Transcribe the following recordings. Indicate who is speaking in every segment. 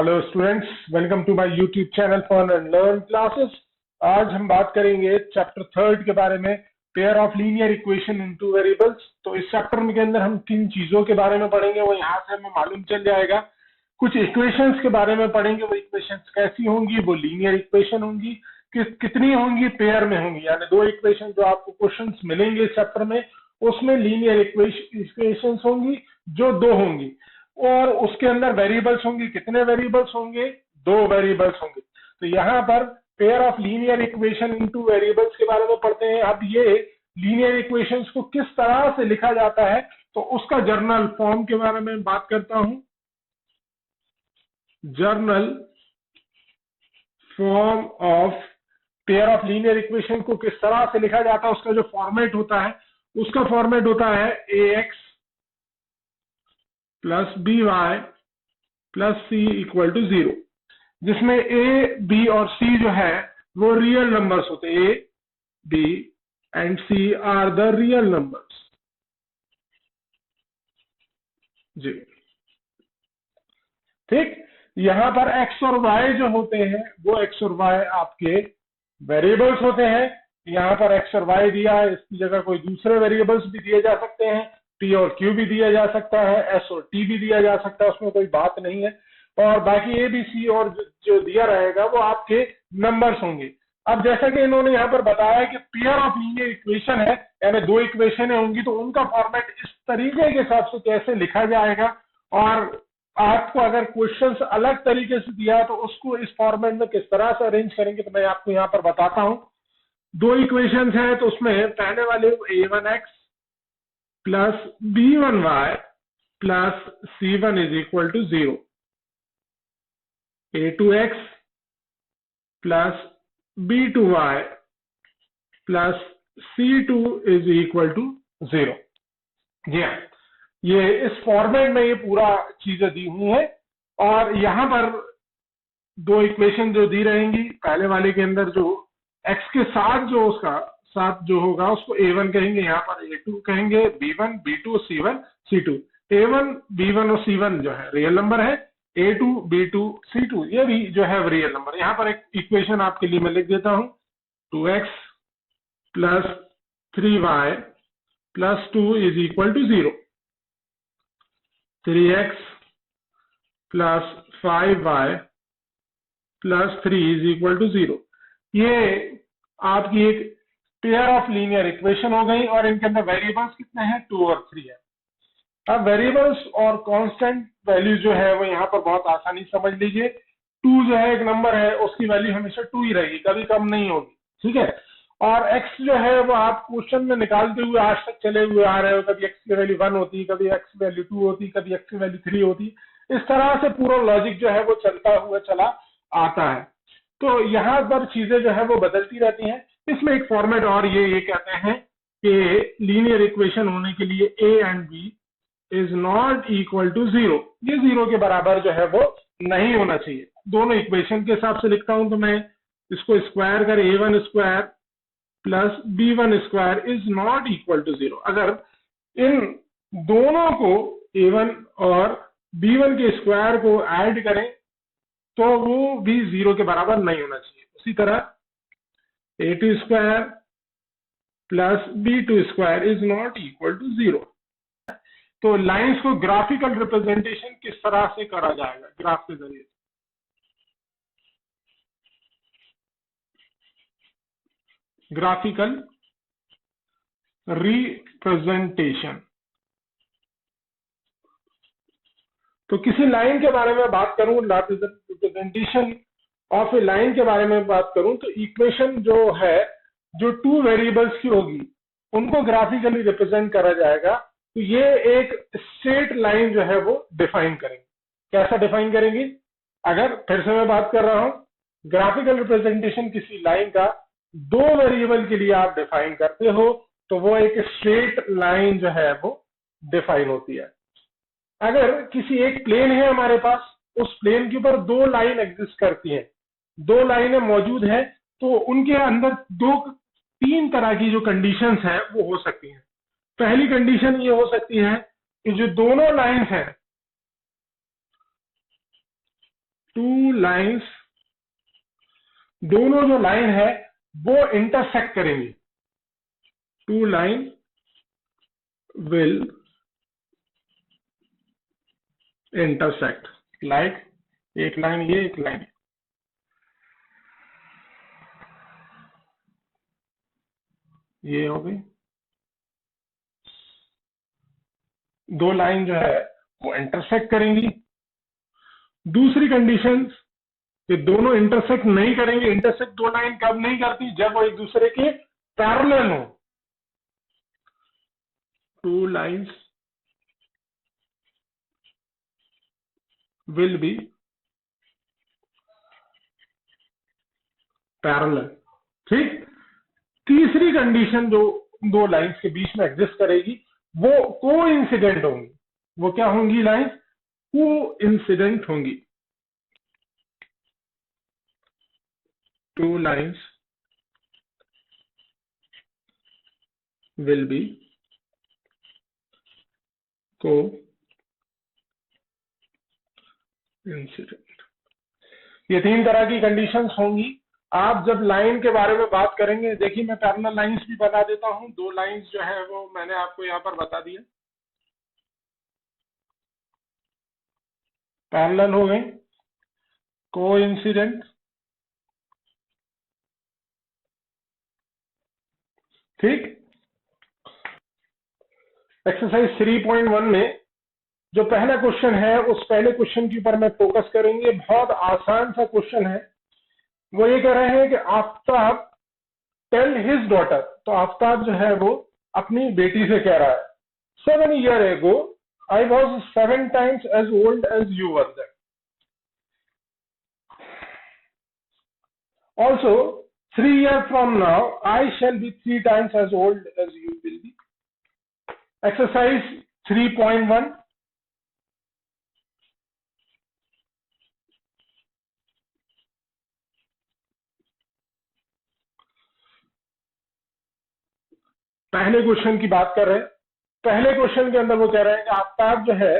Speaker 1: Hello students, welcome to my YouTube channel fun and learn classes. आज हम बात करेंगे चैप्टर 3 के बारे में, pair of linear equation in two variables. तो इस चैप्टर के अंदर हम किन चीजों के बारे में पढ़ेंगे वो यहाँ से हमें मालूम चल जाएगा। कुछ इक्वेशंस के बारे में पढ़ेंगे, वो इक्वेशंस कैसी होंगी, वो लीनियर इक्वेशन होंगी, कितनी होंगी, पेयर में होंगी, यानी दो इक्वेशन जो आपको क्वेश्चंस मिलेंगे इस चैप्टर में, उसमें लीनियर इक्वेशंस होंगी जो दो होंगी, और उसके अंदर वेरिएबल्स होंगे। कितने वेरिएबल्स होंगे? दो वेरिएबल्स होंगे। तो यहाँ पर pair of linear equation into variables के बारे में पढ़ते हैं। अब ये लीनियर इक्वेशंस को किस तरह से लिखा जाता है, तो उसका जर्नल फॉर्म के बारे में बात करता हूं। Journal form of pair of linear equation को किस तरह से लिखा जाता है, उसका जो फॉर्मेट होता है, उसका फॉर्मेट होता है ax plus by plus C equal to 0, जिसमें a, b और c जो है वो रियल नंबर्स होते हैं। a, b and c are the real numbers जी। ठीक, यहां पर x और y जो होते हैं वो x और y आपके वेरिएबल्स होते हैं। यहाँ पर x और y दिया है, इसकी जगह कोई दूसरे वेरिएबल्स भी दिए जा सकते हैं, p और q भी दिया जा सकता है, s और t भी दिया जा सकता है, उसमें कोई बात नहीं है। और बाकी a b c और जो दिया रहेगा वो आपके नंबर्स होंगे। अब जैसा कि इन्होंने यहाँ पर बताया कि पेयर ऑफ लीनियर इक्वेशन है, यानी दो इक्वेशन होंगी, तो उनका फॉर्मेट इस तरीके के हिसाब से कैसे लिखा जाएगा, और आपको अगर क्वेश्चंस अलग तरीके से दिया तो उसको इस फॉर्मेट में किस तरह से अरेंज करेंगे, तो मैं आपको यहाँ पर बताता हूं। दो इक्वेशंस हैं, तो उसमें पहले वाले a1x plus b1y plus c1 is equal to 0, a2x plus b2y plus c2 is equal to 0। जी हाँ, ये इस फॉर्मेट में ये पूरा चीजें दी हुई है। और यहां पर दो इक्वेशन जो दी रहेंगी, पहले वाले के अंदर जो x के साथ जो उसका साथ जो होगा उसको a1 कहेंगे, यहाँ पर a2 कहेंगे, b1 b2 c1 c2। a1 b1 और c1 जो है रियल नंबर है, a2 b2 c2 ये भी जो है रियल नंबर। यहाँ पर एक इक्वेशन आपके लिए मैं लिख देता हूं, 2x plus 3y plus 2 is equal to 0, 3x plus 5y plus 3 is equal to 0। ये आपकी एक पेयर ऑफ लीनियर इक्वेशन हो गई, और इनके अंदर वेरिएबल्स कितने हैं? 2 और 3 है। अब वेरिएबल्स और कांस्टेंट वैल्यू जो है वो यहाँ पर बहुत आसानी समझ लीजिए। 2 जो है एक नंबर है, उसकी वैल्यू हमेशा 2 ही रहेगी, कभी कम नहीं होगी, ठीक है। और x जो है वो आप क्वेश्चन में निकालते हुए आज तक चले हुए आ रहे हो, कभी x की वैल्यू 1 होती, कभी x की वैल्यू 2 होती, कभी x की वैल्यू 3 होती। इस तरह से पूरा लॉजिक जो है वो चलता हुआ चला आता है। तो यहाँ पर चीजें जो है वो बदलती रहती हैं। इसमें एक फॉर्मेट और ये कहते हैं कि लीनियर इक्वेशन होने के लिए a and b is not equal to 0, ये 0 के बराबर जो है वो नहीं होना चाहिए। दोनों इक्वेशन के हिसाब से लिखता हूं, तो मैं इसको स्क्वायर कर a1 square plus b1 square is not equal to 0। अगर इन दोनों को a1 और b1 के स्क्वायर को ऐड करें तो वो भी 0 के बराबर नहीं होना चाहिए। उसी तरह a2 square plus b2 square is not equal to 0। तो लाइंस को ग्राफिकल रिप्रेजेंटेशन किस तरह से करा जाएगा? ग्राफ के जरिए। Graphical representation. तो किसी लाइन के बारे में बात करूं, रिप्रेजेंटेशन ऑफ ए लाइन के बारे में बात करूं, तो इक्वेशन जो है जो 2 वेरिएबल्स की होगी उनको ग्राफिकली रिप्रेजेंट करा जाएगा। तो ये एक स्ट्रेट लाइन जो है वो डिफाइन करेंगे। कैसा डिफाइन करेंगे? अगर फिर से मैं बात कर रहा हूं, ग्राफिकल रिप्रेजेंटेशन किसी लाइन का 2 वेरिएबल के लिए आप डिफाइन करते हो तो वो एक स्ट्रेट लाइन जो है वो डिफाइन होती है। अगर किसी एक प्लेन है हमारे पास, उस प्लेन के ऊपर 2 लाइन एग्जिस्ट करती हैं, 2 लाइनें मौजूद हैं, तो उनके अंदर 3 तरह की जो कंडीशंस है वो हो सकती हैं। पहली कंडीशन ये हो सकती है कि जो दोनों लाइंस हैं टू लाइंस, दोनों जो लाइन है वो इंटरसेक्ट करेंगी, two line will intersect, like एक लाइन ये, एक लाइन ये हो गई, दो लाइन जो है वो इंटरसेक्ट करेंगी। दूसरी कंडीशन कि दोनों इंटरसेक्ट नहीं करेंगे, इंटरसेक्ट दो लाइन कब नहीं करती, जब वो एक दूसरे के पैरेलल हो, two lines will be parallel. ठीक, तीसरी कंडीशन जो दो लाइंस के बीच में एग्जिस्ट करेगी वो कोइंसिडेंट होंगी। वो क्या होंगी? लाइंस कोइंसिडेंट होंगी। Two lines will be coincident. ये तीन तरह की कंडीशंस होंगी। आप जब लाइन के बारे में बात करेंगे, देखिए मैं पैरेलल लाइंस भी बता देता हूं, दो लाइंस जो है वो मैंने आपको यहां पर बता दिया, पैरेलल हो गई, कोइंसिडेंट। ठीक, एक्सरसाइज 3.1 में जो पहला क्वेश्चन है उस पहले क्वेश्चन के ऊपर मैं फोकस करेंगे। बहुत आसान सा क्वेश्चन है। वो ये कह रहे हैं कि आफ्ताब टेल हिज डॉटर, तो आफ्ताब जो है वो अपनी बेटी से कह रहा है, 7 years ago I was 7 times as old as you were then. Also 3 years from now I shall be 3 times as old as you will be. Exercise 3.1. पहले क्वेश्चन की बात कर रहे हैं। पहले क्वेश्चन के अंदर वो कह रहे हैं कि आफ्ताब जो है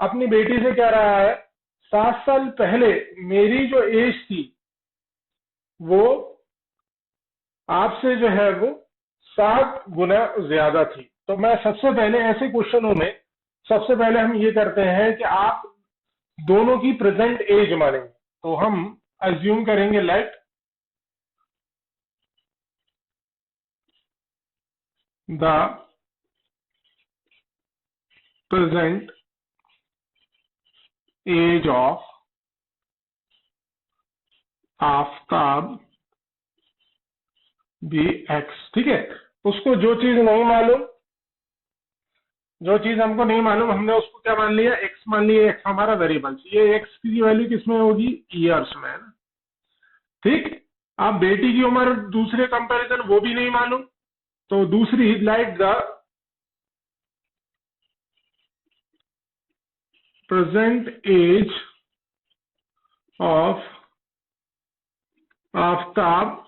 Speaker 1: अपनी बेटी से कह रहा है, 7 साल पहले मेरी जो एज थी वो आपसे जो है वो 7 गुना ज्यादा थी। तो मैं सबसे पहले ऐसे क्वेश्चनों में सबसे पहले हम ये करते हैं कि आप दोनों की प्रेजेंट एज मानेंगे। तो हम अज्यूम करेंगे let the present age of Aftab be X. ठीक है, उसको जो चीज नहीं मालूम, जो चीज हमको नहीं मालूम, हमने उसको क्या मान लिया? एक्स मान लिया। एक्स हमारा वेरिएबल, ये एक्स की वैल्यू किसमें होगी? ईयर्स में, है ना। ठीक, अब बेटी की उम्र दूसरे कंपैरिजन वो भी नहीं मालूम, तो दूसरी like the present age of Aftab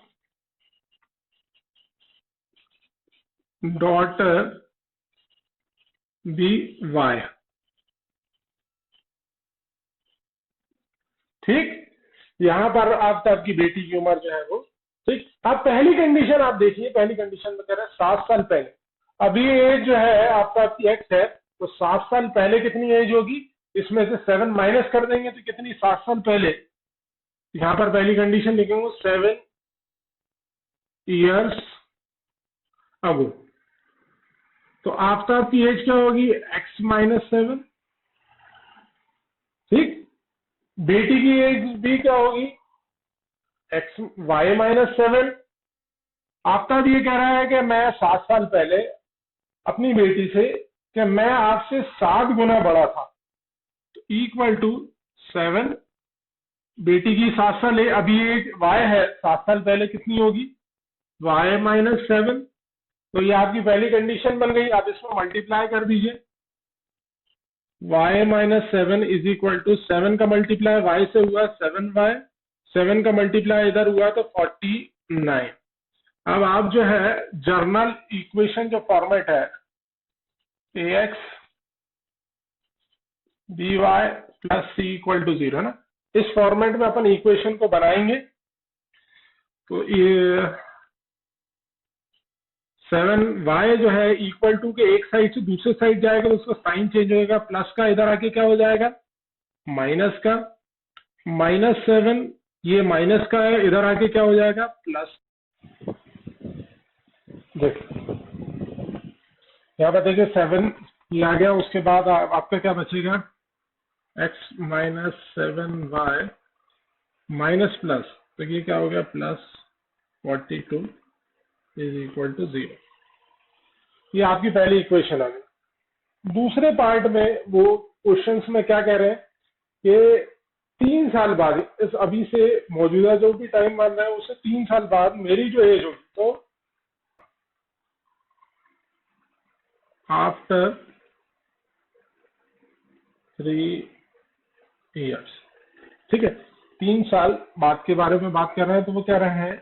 Speaker 1: daughter be Y. ठीक, यहां पर आफ्ताब की बेटी की उम्र जो है वो। ठीक, अब पहली कंडीशन आप देखिए, पहली कंडीशन में कह रहे हैं 7 साल पहले। अभी एज जो है आफ्ताब की एक्स है, तो 7 साल पहले कितनी एज होगी? इसमें से 7 माइनस कर देंगे तो कितनी? 7 साल पहले। यहां पर पहली कंडीशन लिखेंगे 7 years अगो। तो आफ्ताब की एज क्या होगी? x minus 7। ठीक, बेटी की एज भी क्या होगी? x y minus 7। आफ्ताब ये कह रहा है कि मैं 7 साल पहले अपनी बेटी से कि मैं आपसे 7 गुना बड़ा था, तो इक्वल टू 7। बेटी की 7 साल है, अभी एज y है, 7 साल पहले कितनी होगी? y minus 7। तो ये आपकी पहली कंडीशन बन गई। आप इसको मल्टीप्लाई कर दीजिए, y minus 7 is equal to 7 का मल्टीप्लाई y से हुआ 7y, 7 का मल्टीप्लाई इधर हुआ तो 49। अब आप जो है जर्नल इक्वेशन जो फॉर्मेट है ax by plus c equal to 0, है ना, इस फॉर्मेट में अपन इक्वेशन को बनाएंगे। तो ये 7y जो है इक्वल टू के एक साइड से दूसरे साइड जाएगा तो उसका साइन चेंज होएगा, प्लस का इधर आके क्या हो जाएगा माइनस का, -7 ये माइनस का है, इधर आके क्या हो जाएगा प्लस। देखिए यहाँ पर देखिए 7 ये आ गया, उसके बाद आपका क्या बचेगा x minus 7y minus plus, तो ये क्या हो गया प्लस 42 इज इक्वल टू 0। ये आपकी पहली इक्वेशन आ गई। दूसरे पार्ट में वो क्वेश्चंस में क्या कह रहे हैं कि 3 साल बाद, इस अभी से मौजूदा जो भी टाइम मान रहा है उससे 3 साल बाद मेरी जो एज होगी, तो आफ्टर 3 इयर्स, ठीक है, 3 साल बाद के बारे में बात कर रहे हैं। तो वो कह रहे हैं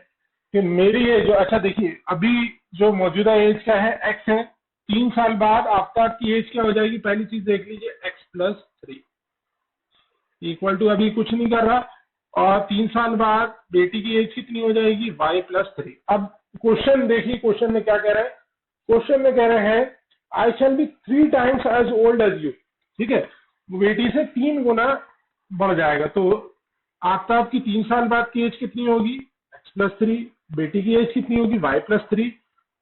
Speaker 1: कि मेरी एज जो, अच्छा देखिए अभी जो मौजूदा एज क्या है x है, 3 साल बाद आपकी एज क्या हो जाएगी, पहली चीज देख लीजिए x प्लस 3 इक्वल टू, अभी कुछ नहीं कर रहा, और 3 साल बाद बेटी की एज कितनी हो जाएगी y प्लस 3। अब क्वेश्चन देखिए, क्वेश्चन में क्या कह रहे हैं, क्वेश्चन में कह रहे हैं I shall be 3 times as old as you, ठीक है, बेटी से 3 गुना बढ़ जाएगा। तो आपकी 3 साल बाद की एज कितनी होगी x प्लस 3, बेटी की एज कितनी होगी y प्लस 3,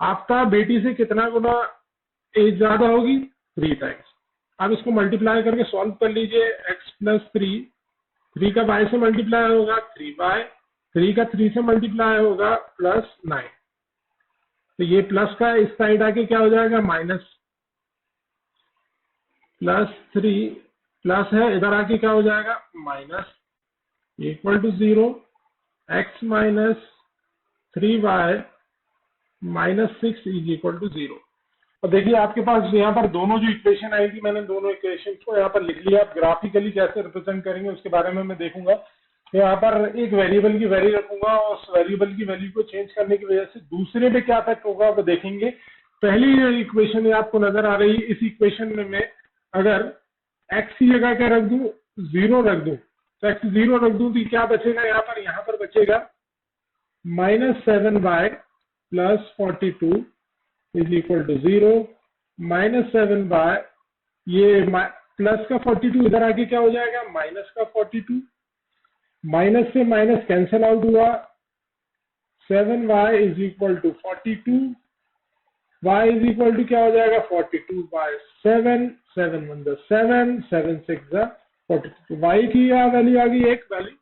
Speaker 1: आपका बेटी से कितना गुना एज ज्यादा होगी 3 टाइम्स। अब इसको मल्टीप्लाई करके सॉल्व कर लीजिए, x प्लस 3 का y से मल्टीप्लाई होगा 3y, 3 का 3 से मल्टीप्लाई होगा प्लस 9, तो ये प्लस का इस साइड आके क्या हो जाएगा माइनस, प्लस 3 प्लस है इधर आके क्या हो जाएगा minus, equal to 0, x minus 3y minus 6 is equal to 0। और देखिए आपके पास यहाँ पर दोनों जो इक्वेशन आई थी, मैंने दोनों इक्वेशन को यहाँ पर लिख लिया। आप ग्राफिकली कैसे रिप्रेजेंट करेंगे उसके बारे में मैं देखूंगा। तो यहाँ पर एक वेरिएबल की वैल्यू रखूंगा और उस वेरिएबल की वैल्यू को चेंज करने की वजह से दूसरे पे क्या इफेक्ट होगा वो देखेंगे। पहली जो इक्वेशन आपको नजर आ रही है, इस इक्वेशन में मैं अगर x की जगह क्या रख दूं 0 रख दूं, तो x 0 रख दूं तो क्या बचेगा यहाँ पर बचेगा -7y plus 42 is equal to 0, -7y ये प्लस का 42 इधर आके क्या हो जाएगा माइनस का 42, माइनस से माइनस कैंसिल आउट हुआ, 7y is equal to 42, y is equal to क्या हो जाएगा 42 बाय 7, 7 1 7, 7 6 42, y की वैल्यू आ गई, एक वैल्यू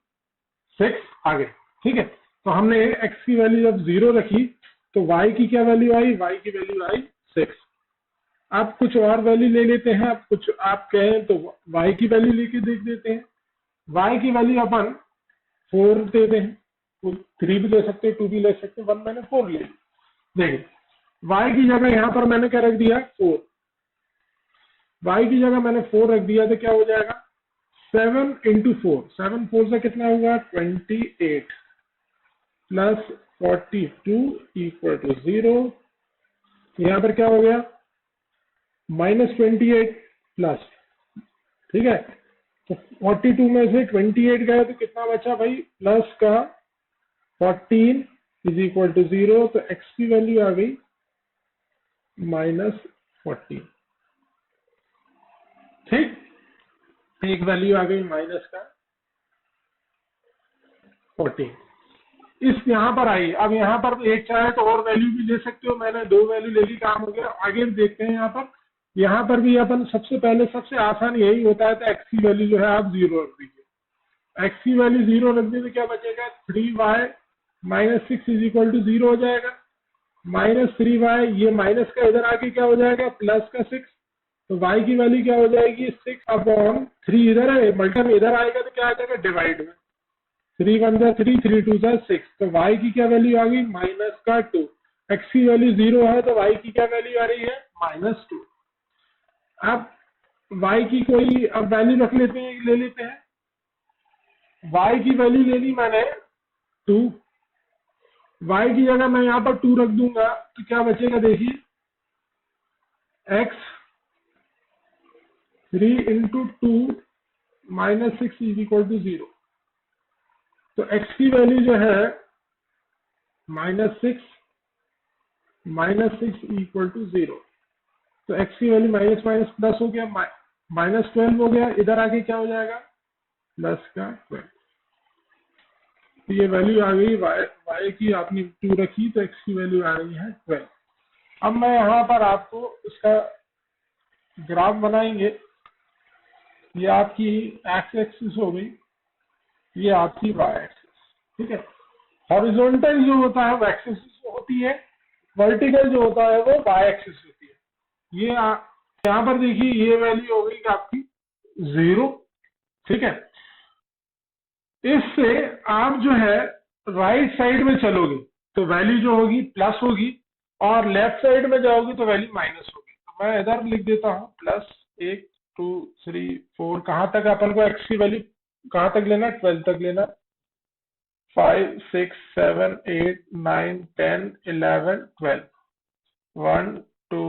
Speaker 1: 6 आ गई, ठीक है। तो हमने x की वैल्यू जब 0 रखी तो y की क्या वैल्यू आई, y की वैल्यू आई 6। आप कुछ और वैल्यू ले लेते हैं, आप कुछ आप कहें तो y की वैल्यू लेके देख देते हैं। y की वैल्यू अपन 4 देते हैं, 3 भी ले सकते हैं, 2 भी ले सकते हैं, 1 मैंने 4 ले ली। देखिए y की जगह यहाँ पर मैंने क्या रख दिया 4, y की जगह मैंने 4 रख दिया तो क्या हो जाएगा 7 इंटू 4, 7 4 से कितना हुआ 28 प्लस 42 इक्वल टू 0, यहाँ पर क्या हो गया -28 प्लस, ठीक है। तो 42 में से 28 गए तो कितना बचा भाई प्लस का 14 इज इक्वल टू 0, तो x की वैल्यू आ गई -14, ठीक, एक वैल्यू आ गई माइनस का 14 इस यहाँ पर आई। अब यहाँ पर एक चाहे तो और वैल्यू भी ले सकते हो, मैंने 2 वैल्यू ले ली, काम हो गया। आगे देखते हैं यहाँ पर भी अपन सबसे पहले सबसे आसान यही होता है, तो x की वैल्यू जो है आप 0 रख दीजिए, x की वैल्यू 0 रख दी तो क्या बचेगा 3y minus 6 is equal to 0 हो जाएगा, -3y ये माइनस का इधर आके क्या हो जाएगा प्लस का 6, तो y की वैल्यू क्या हो जाएगी 6/3, इधर है मल्टीप्लाई इधर आएगा तो क्या आ जाएगा डिवाइड में, 3 1 3, 3 2 6, तो y की क्या वैल्यू आ गई माइनस का 2, x की वैल्यू 0 है तो y की क्या वैल्यू आ रही है -2। अब y की कोई अब वैल्यू रख लेते हैं, ले लेते हैं, y की वैल्यू ले ली मैंने 2, y की जगह मैं यहाँ पर 2 रख दूंगा तो क्या बचेगा देखिए x 3 into 2 -6 is equal to 0, तो x की वैल्यू जो है -6 इक्वल टू 0। तो x की वैल्यू माइनस माइनस प्लस हो गया, -12 हो गया, इधर आके क्या हो जाएगा प्लस का 12। तो ये वैल्यू आ गई y की, आपने 2 रखी तो x की वैल्यू आ रही है 12। अब मैं यहाँ पर आपको इसका ग्राफ बनाएंगे। ये आपकी एक्स एक्सिस हो गई, ये आपकी वाई एक्सिस, ठीक है। हॉरिजॉन्टल जो होता है वो एक्सिस होती है, वर्टिकल जो होता है वो वाई एक्सिस होती है। ये यहाँ पर देखिए ये वैल्यू हो गई आपकी 0, ठीक है। इससे आप जो है राइट साइड में चलोगे तो वैल्यू जो होगी प्लस होगी, और लेफ्ट साइड में जाओगे तो वैल्यू माइनस होगी। तो मैं इधर लिख देता हूँ प्लस 1 2 3 4, कहाँ तक अपन को एक्स की वैल्यू कहाँ तक लेना, 12 तक लेना, 5 6 7 8 9 10 11 12, 1 2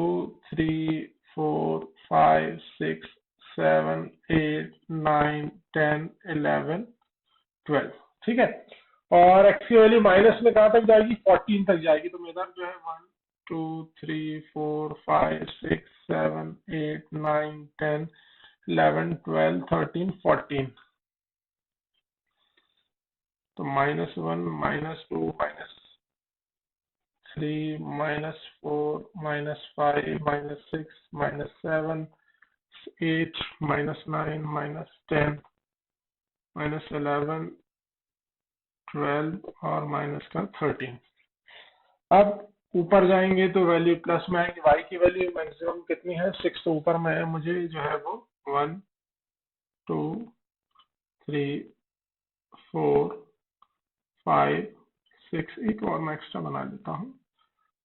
Speaker 1: 3 4 5 6 7 8 9 10 11 12, ठीक है। और एक्स की वैल्यू माइनस में कहाँ तक जाएगी, 14 तक जाएगी। तो मेरा जो है 1 2 3 4 5 6 7 8 9 10 11 12 13 14। तो -1 -2 -3 -4 -5 -6 -7 8 -9 -10 -11 12 और माइनस का 13। अब ऊपर जाएंगे तो वैल्यू प्लस में आएंगे। y की वैल्यू मैक्सिमम कितनी है 6, तो ऊपर में मुझे जो है वो 1 2 3 4 5 6, एक और मैं एक्स्ट्रा बना देता हूँ।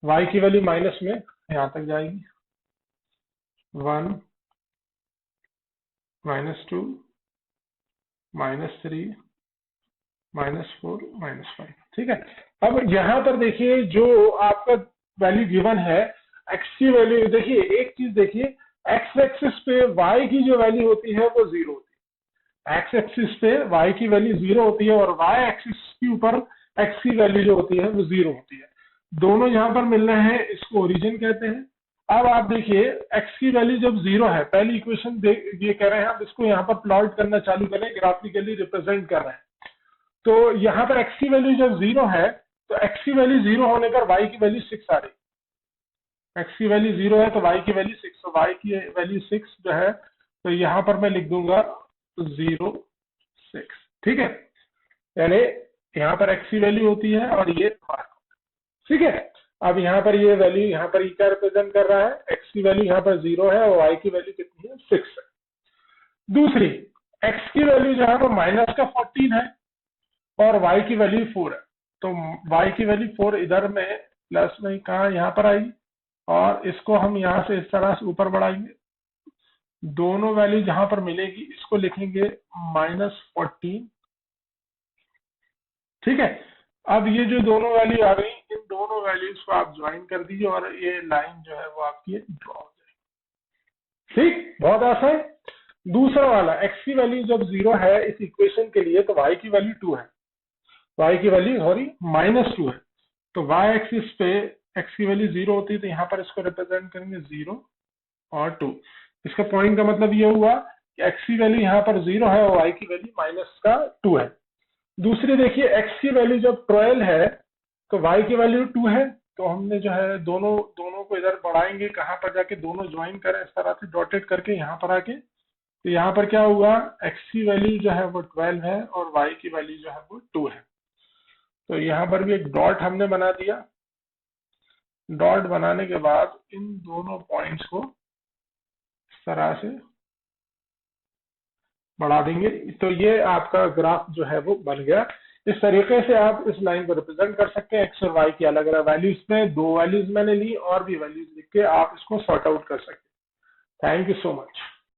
Speaker 1: y की वैल्यू माइनस में यहाँ तक जाएगी, 1 -2 -3 -4 -5, ठीक है। अब यहाँ पर देखिए जो आपका वैल्यू गिवन है x की वैल्यू, देखिए एक चीज देखिए, x एक्सिस पे y की जो वैल्यू होती है वो 0 होती है। x एक्सिस पे y की वैल्यू 0 होती है और y एक्सिस के ऊपर x की वैल्यू जो होती है वो 0 होती है। दोनों यहाँ पर मिल रहे हैं, इसको ओरिजिन कहते हैं। अब आप देखिए x की वैल्यू जब 0 है, पहली इक्वेशन ये कह रहे हैं, आप इसको यहाँ पर प्लॉट करना चालू करें, ग्राफिकली रिप्रेजेंट कर रहे हैं। तो यहाँ पर x की वैल्यू जब 0 है तो x की वैल्यू 0 होने पर y की वैल्यू 6 आ रही है। x की वैल्यू 0 है तो y की वैल्यू 6, तो y की वैल्यू 6 जो है, तो यहाँ पर मैं लिख दूंगा 0 6, ठीक है। यानी यहाँ पर x की वैल्यू होती है और ये y, ठीक है। अब यहाँ पर ये वैल्यू यहाँ पर क्या रिप्रेजेंट कर रहा है, x की वैल्यू यहाँ पर 0 है और y की वैल्यू कितनी है 6 है। दूसरी x की वैल्यू जहाँ पर माइनस का 14 है और y की वैल्यू 4 है, तो y की वैल्यू 4 इधर में प्लस में कहा यहाँ पर आएगी, और इसको हम यहाँ से इस तरह से ऊपर बढ़ाएंगे, दोनों वैल्यू जहां पर मिलेगी इसको लिखेंगे -14, ठीक है। अब ये जो दोनों वैल्यू आ गई, इन दोनों वैल्यूज को आप ज्वाइन कर दीजिए और ये लाइन जो है वो आपकी ड्रॉ हो जाएगी, ठीक, बहुत आसान। दूसरा वाला x की वैल्यू जब 0 है इस इक्वेशन के लिए तो y की वैल्यू 2 है, y की वैल्यू सॉरी -2 है। तो y एक्सिस पे x की वैल्यू 0 होती है, तो यहाँ पर इसको रिप्रेजेंट करेंगे 0 और 2। इसका पॉइंट का मतलब ये हुआ कि x की वैल्यू यहाँ पर 0 है और y की वैल्यू -2 है। दूसरी देखिए x की वैल्यू जब 12 है तो y की वैल्यू 2 है, तो हमने जो है दोनों को इधर बढ़ाएंगे, कहाँ पर जाके दोनों ज्वाइन करें इस तरह से डॉटेड करके यहाँ पर आके, तो यहाँ पर क्या हुआ x की वैल्यू जो है वो 12 है और y की वैल्यू जो है वो 2 है। तो यहाँ पर भी एक डॉट हमने बना दिया। डॉट बनाने के बाद इन दोनों पॉइंट्स को इस तरह से बढ़ा देंगे, तो ये आपका ग्राफ जो है वो बन गया। इस तरीके से आप इस लाइन को रिप्रेजेंट कर सकते हैं। एक्स और वाई की अलग अलग वैल्यूज में 2 वैल्यूज मैंने ली और भी वैल्यूज लिख के आप इसको सॉर्ट आउट कर सकते हैं। Thank you so much.